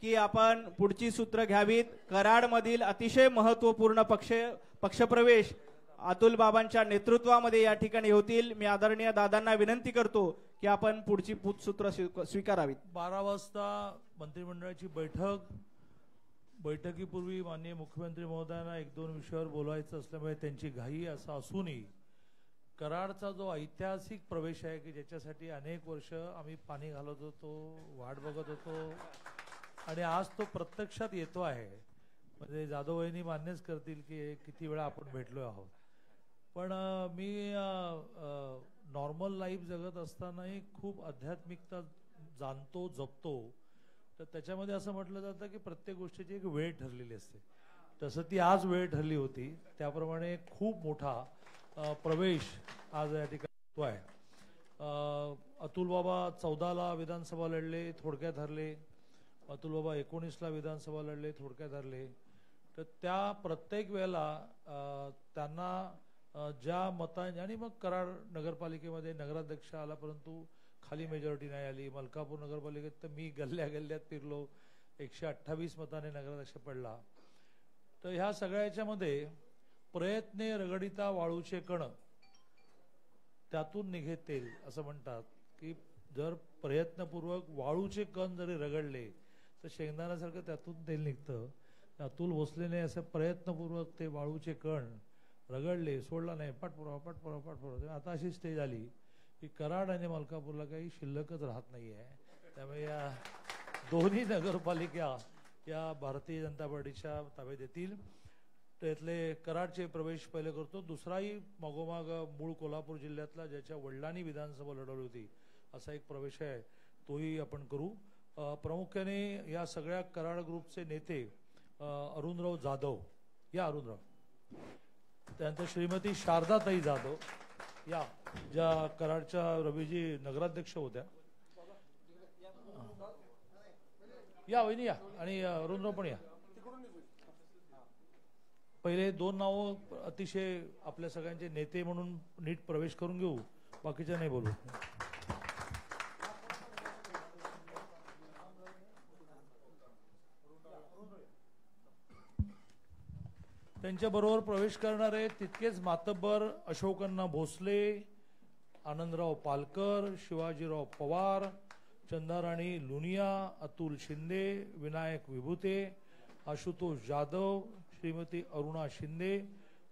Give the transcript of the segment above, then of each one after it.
की आपण पुढची सूत्र घ्यावीत। कराडमधील अतिशय महत्त्वपूर्ण पक्षप्रवेश अतुल बाबांच्या नेतृत्वामध्ये या ठिकाणी होतील। मी आदरणीय दादांना विनंती करतो की आपण पुढची सूत्र स्वीकारावीत। 12 वाजता मंत्रिमंडळाची बैठकीपूर्वी माननीय मुख्यमंत्री महोदयांना 1-2 विषयावर बोलायचं असल्यामुळे त्यांची घाई असं असूनही कराडचा जो ऐतिहासिक प्रवेश आहे की ज्याच्यासाठी अनेक वर्ष आम्ही पाणी घालत होतो, वाट बघत होतो आणि आज तो प्रत्यक्षात येतो आहे। म्हणजे जाधव वहिनी मान्यच करतील की किती वेळा आपण भेटलो आहोत। पण मी नॉर्मल लाईफ जगत असतानाही खूप आध्यात्मिकता जाणतो जपतो। तर त्याच्यामध्ये असं म्हटलं जातं की प्रत्येक गोष्टीची एक वेळ ठरलेली असते, तसं ती आज वेळ ठरली होती। त्याप्रमाणे खूप मोठा प्रवेश आज या ठिकाणी होतो आहे। अतुल बाबा 14ला विधानसभा लढले, थोडक्यात हरले। अतुल बाबा 19ला विधानसभा लढले, थोडक्यात हरले। तर त्या प्रत्येक वेळेला त्यांना ज्या मतांनी आणि मग कराड नगरपालिकेमध्ये नगराध्यक्ष आला, परंतु खाली मेजॉरिटी नाही आली। मलकापूर नगरपालिकेत तर मी गल्ल्यात फिरलो, 128 मताने नगराध्यक्ष पडला। तर ह्या सगळ्याच्यामध्ये प्रयत्ने रगडिता वाळूचे कण त्यातून निघेतील असं म्हणतात की जर प्रयत्नपूर्वक वाळूचे कण जरी रगडले तर शेंगदाण्यासारखं त्यातून तेल निघतं। अतुल भोसलेने असं प्रयत्नपूर्वक ते वाळूचे कण रगडले, सोडला नाही, पाठपुरावा। आता अशी स्टेज आली की कराड आणि मलकापूरला काही शिल्लकच राहत नाही आहे। त्यामुळे या दोन्ही नगरपालिका या भारतीय जनता पार्टीच्या ताब्यात येतील। त्यातले कराडचे प्रवेश पहिले करतो। दुसराही मागोमाग मूळ कोल्हापूर जिल्ह्यातला ज्याच्या वडिलांनी विधानसभा लढवली होती असा एक प्रवेश आहे, तोही आपण करू। प्रामुख्याने या सगळ्या कराड ग्रुपचे नेते अरुणराव जाधव, या अरुणराव, त्यानंतर श्रीमती शारदाताई जाधव, या ज्या कराडच्या रवीजी नगराध्यक्ष होत्या, या वहिनी या, आणि अरुणराव पण या। पहिले 2 नाव अतिशय आपल्या सगळ्यांचे नेते म्हणून नीट प्रवेश करून घेऊ, बाकीच्या नाही बोलू। त्यांच्याबरोबर प्रवेश करणारे तितकेच मातब्बर अशोकअण्णा भोसले, आनंदराव पालकर, शिवाजीराव पवार, चंदाराणी लुनिया, अतुल शिंदे, विनायक विभूते, आशुतोष जाधव, श्रीमती अरुणा शिंदे,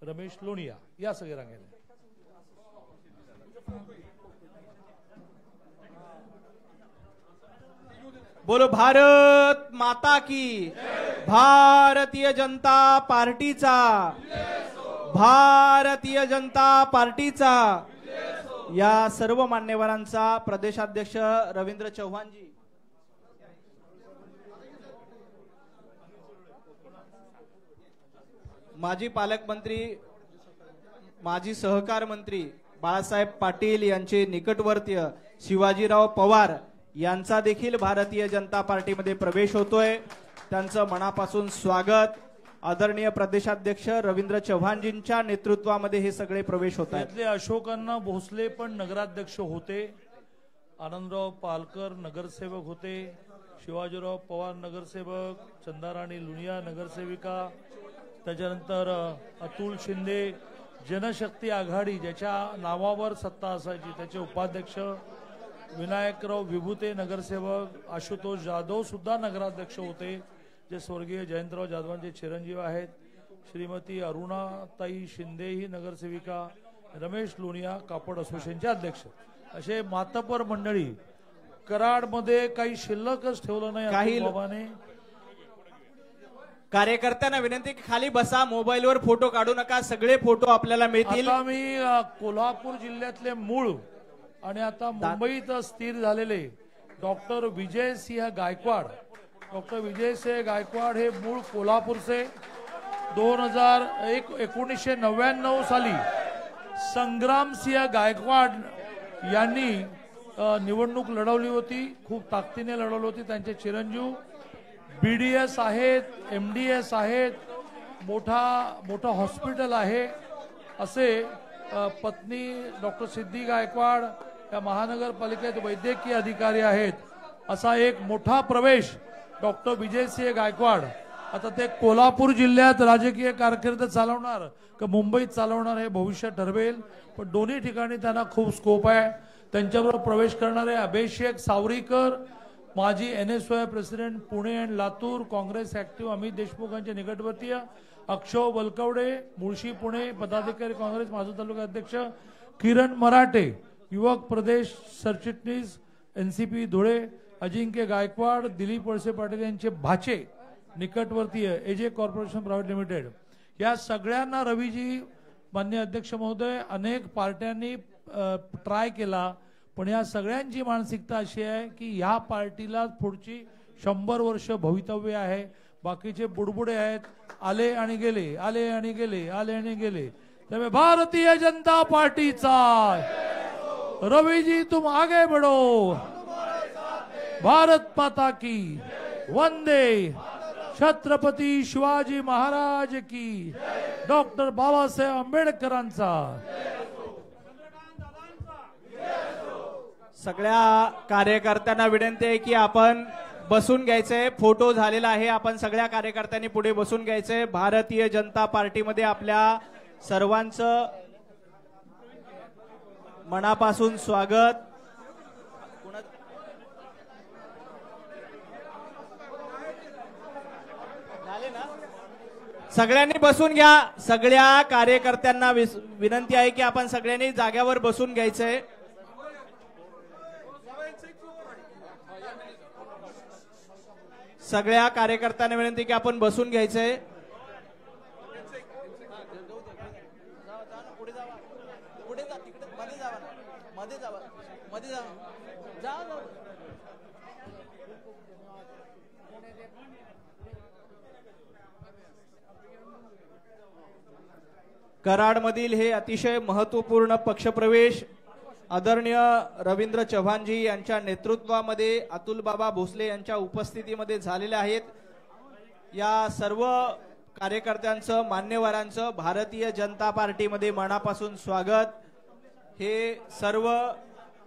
रमेश लोणिया, या सगळे रांगेने। बोलो भारत माता की, भारतीय जनता पार्टीचा, भारतीय जनता पार्टीचा। या सर्व मान्यवरांचा प्रदेशाध्यक्ष रवींद्र चव्हाणजी, माजी पालकमंत्री, माजी सहकार मंत्री बाळासाहेब पाटील यांचे निकटवर्तीय शिवाजीराव पवार यांचा देखील भारतीय जनता पार्टीमध्ये प्रवेश होतोय। त्यांचं मनापासून स्वागत। आदरणीय प्रदेशाध्यक्ष रवींद्र चव्हाणजींच्या नेतृत्वामध्ये हे सगळे प्रवेश होत आहेत। त्यातले अशोकअण्णा भोसले पण नगराध्यक्ष होते, आनंदराव पालकर नगरसेवक होते, शिवाजीराव पवार नगरसेवक, चंदाराणी लुनिया नगरसेविका, त्याच्यानंतर अतुल शिंदे जनशक्ती आघाडी ज्याच्या नावावर सत्ता असायची त्याचे उपाध्यक्ष, विनायकराव विभूते नगरसेवक, आशुतोष जाधव सुद्धा नगराध्यक्ष होते जे स्वर्गीय जयंतराव जाधवांचे चिरंजीव आहेत, श्रीमती अरुणाताई शिंदे ही नगरसेविका, रमेश लोणिया कापड असोसिएशनचे अध्यक्ष, असे मातब्बर मंडळी। कराडमध्ये काही शिल्लकच ठेवलं नाही काही बाबाने। कार्यकर्त्यांना विनंती की खाली बसा, मोबाईलवर फोटो काढू नका, सगळे फोटो आपल्याला मिळतील। आता मी कोल्हापूर जिल्ह्यातले मूळ आणि आता मुंबईत स्थिर झालेले डॉक्टर विजयसिंह गायकवाड, डॉक्टर विजयसिंह गायकवाड हे मूळ कोल्हापूरचे। 1999 साली संग्रामसिंह गायकवाड यांनी निवडणूक लढवली होती, खूप ताकदीने लढवली होती। त्यांचे चिरंजीव BDS आहेत, MDS आहेत, मोठा हॉस्पिटल आहे असे पत्नी डॉक्टर सिद्धी गायकवाड या महानगरपालिकेत वैद्यकीय अधिकारी आहेत। असा एक मोठा प्रवेश डॉक्टर विजयसिंह गायकवाड आता ते कोल्हापूर जिल्ह्यात राजकीय कारकीर्द चालवणार का मुंबईत चालवणार हे भविष्य ठरवेल, पण दोन्ही ठिकाणी त्यांना खूप स्कोप आहे. त्यांच्याबरोबर प्रवेश करणारे अभिषेक सावरीकर, माजी NSY प्रेसिडेंट पुणे आणि लातूर, काँग्रेस ऍक्टिव्ह अमित देशमुखांचे निकटवर्तीय, अक्षय बलकवडे मुळशी पुणे पदाधिकारी काँग्रेस माजूर तालुका अध्यक्ष, किरण मराठे युवक प्रदेश सरचिटणीस NCP धुळे, अजिंक्य गायकवाड, दिलीप वळसे पाटील यांचे भाचे निकटवर्तीय AJ कॉर्पोरेशन प्रायव्हेट लिमिटेड. या सगळ्यांना रवीजी माननीय अध्यक्ष महोदय अनेक पार्ट्यांनी ट्राय केला, पण या सगळ्यांची मानसिकता अशी आहे की ह्या पार्टीला पुढची 100 वर्ष भवितव्य आहे. बाकीचे बुडबुडे आहेत, आले आणि गेले, आले आणि गेले, आले आणि गेले. त्यामुळे भारतीय जनता पार्टीचा रवीजी तुम आगे बढ़ो, भारत माता की वंदे, छत्रपती शिवाजी महाराज की, डॉक्टर बाबासाहेब आंबेडकरांचा. सगळ्या कार्यकर्त्यांना विनंती आहे की आपण बसून घ्यायचंय. फोटो झालेला आहे, आपण सगळ्या कार्यकर्त्यांनी पुढे बसून घ्यायचंय. भारतीय जनता पार्टीमध्ये आपल्या सर्वांचं मनापासून स्वागत. सगळ्यांनी बसून घ्या. सगळ्या कार्यकर्त्यांना विनंती आहे की आपण सगळ्यांनी जाग्यावर बसून घ्यायचंय. सगळ्या कार्यकर्त्यांना विनंती की आपण बसून घ्यायचंय. कराडमधील हे अतिशय महत्वपूर्ण पक्षप्रवेश आदरणीय रवींद्र चव्हाणजी यांच्या नेतृत्वामध्ये अतुल बाबा भोसले यांच्या उपस्थितीमध्ये झालेले आहेत. या सर्व कार्यकर्त्यांचं मान्यवरांचं भारतीय जनता पार्टीमध्ये मनापासून स्वागत. हे सर्व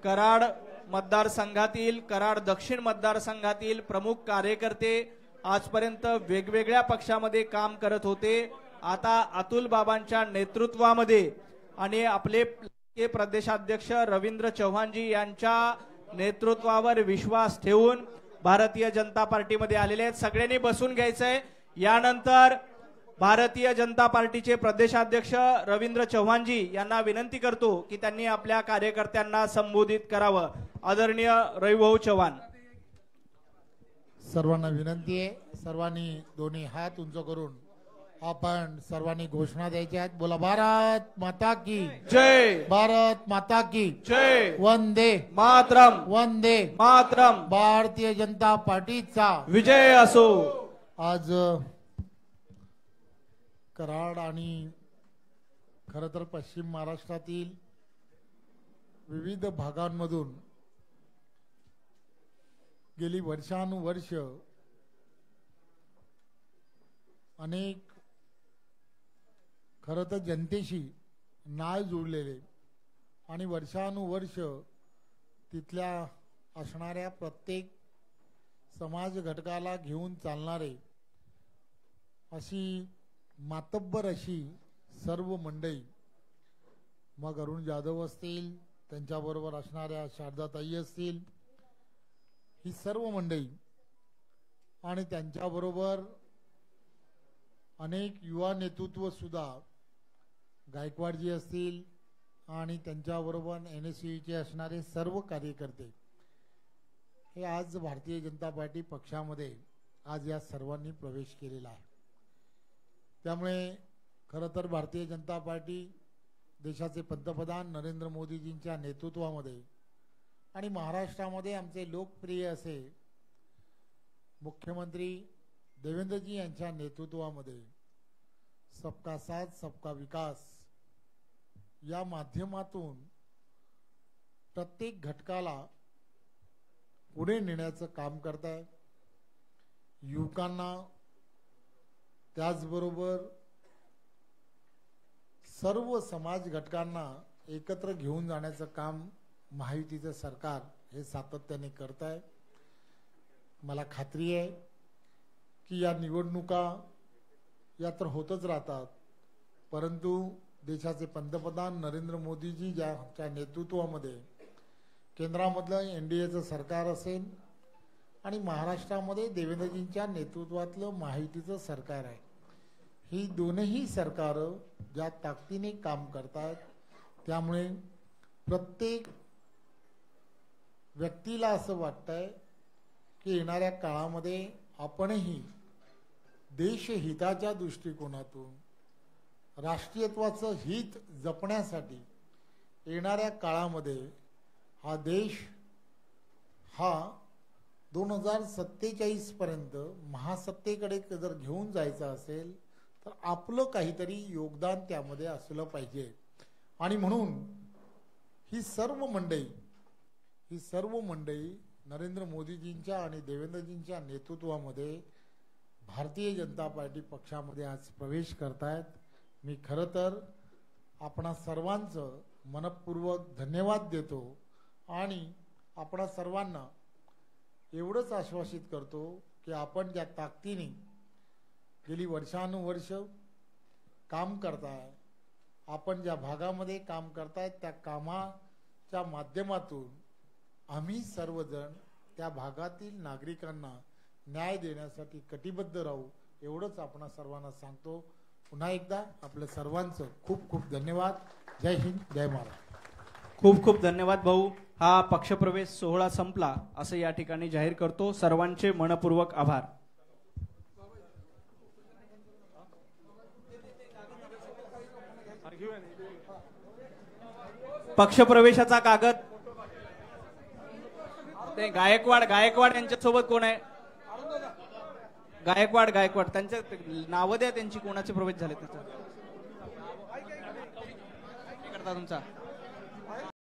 कराड मतदारसंघातील, कराड दक्षिण मतदारसंघातील प्रमुख कार्यकर्ते आजपर्यंत वेगवेगळ्या पक्षामध्ये काम करत होते. आता अतुल बाबांच्या नेतृत्वामध्ये आणि आपले प्रदेशाध्यक्ष रवींद्र चव्हाणजी यांच्या नेतृत्वावर विश्वास ठेवून भारतीय जनता पार्टीमध्ये आलेले आहेत. सगळ्यांनी बसून घ्यायचंय. यानंतर भारतीय जनता पार्टीचे प्रदेशाध्यक्ष रवींद्र चव्हाणजी यांना विनंती करतो की त्यांनी आपल्या कार्यकर्त्यांना संबोधित करावं. आदरणीय रविभाऊ चव्हाण. सर्वांना विनंती आहे, सर्वांनी दोन्ही हात उंच करून आपण सर्वांनी घोषणा द्यायच्या आहेत. बोला, भारत माता की जय, भारत माता की जय, वंदे मातरम, वंदे मातरम, भारतीय जनता पार्टीचा विजय असो. आज कराड आणि खरं तर पश्चिम महाराष्ट्रातील विविध भागांमधून गेली वर्षानुवर्ष अनेक खरं तर जनतेशी नाळ जुळलेले आणि वर्षानुवर्ष तिथल्या असणाऱ्या प्रत्येक समाज घटकाला घेऊन चालणारे अशी मातब्बर अशी सर्व मंडळी, मग अरुण जाधव असतील, त्यांच्याबरोबर असणाऱ्या शारदाताई असतील, ही सर्व मंडळी आणि त्यांच्याबरोबर अनेक युवा नेतृत्व सुद्धा, गायकवाडजी असतील आणि त्यांच्याबरोबर NSUचे असणारे सर्व कार्यकर्ते, हे आज भारतीय जनता पार्टी पक्षामध्ये आज या सर्वांनी प्रवेश केलेला आहे. त्यामुळे खरं तर भारतीय जनता पार्टी देशाचे पंतप्रधान नरेंद्र मोदीजींच्या नेतृत्वामध्ये आणि महाराष्ट्रामध्ये आमचे लोकप्रिय असे मुख्यमंत्री देवेंद्रजी यांच्या नेतृत्वामध्ये सबका साथ सबका विकास या माध्यमातून प्रत्येक घटकाला पुढे नेण्याचं काम करताय. युवकांना त्याचबरोबर सर्व समाज घटकांना एकत्र घेऊन जाण्याचं काम महायुतीचं सरकार हे सातत्याने करत आहे. मला खात्री आहे की या निवडणुका या तर होतच राहतात, परंतु देशाचे पंतप्रधान नरेंद्र मोदीजी ज्याच्या नेतृत्वामध्ये केंद्रामधलं NDAचं सरकार असेल आणि महाराष्ट्रामध्ये देवेंद्रजींच्या नेतृत्वातलं महायुतीचं सरकार आहे, ही दोनही सरकारं ज्या ताकदीने काम करतात त्यामुळे प्रत्येक व्यक्तीला असं वाटतंय की येणाऱ्या काळामध्ये आपणही देशहिताच्या दृष्टिकोनातून राष्ट्रीयत्वाचं हित जपण्यासाठी येणाऱ्या काळामध्ये हा देश हा 2047 पर्यंत महासत्तेकडे जर घेऊन जायचा असेल तर आपलं काहीतरी योगदान त्यामध्ये असलं पाहिजे. आणि म्हणून ही सर्व मंडळी नरेंद्र मोदीजींच्या आणि देवेंद्रजींच्या नेतृत्वामध्ये भारतीय जनता पार्टी पक्षामध्ये आज प्रवेश करतायत. मी खरं तर आपणा सर्वांचं मनपूर्वक धन्यवाद देतो आणि आपणा सर्वांना एवढंच आश्वासित करतो की आपण ज्या ताकदीने गेली वर्षानुवर्ष काम करताय, आपण ज्या भागामध्ये काम करताय त्या कामाच्या माध्यमातून आम्ही सर्वजण त्या भागातील नागरिकांना न्याय देण्यासाठी कटिबद्ध राहू, एवढंच आपण सर्वांना सांगतो. पुन्हा एकदा आपल्या सर्वांचं खूप खूप धन्यवाद. जय हिंद, जय महाराष्ट्र. खूप खूप धन्यवाद भाऊ. हा पक्षप्रवेश सोहळा संपला असं या ठिकाणी जाहीर करतो. सर्वांचे मनपूर्वक आभार. पक्षप्रवेशाचा कागद ते गायकवाड यांच्यासोबत कोण आहे? गायकवाड त्यांच्या नाव द्या, त्यांची कोणाचे प्रवेश झाले त्याचा करता तुमचा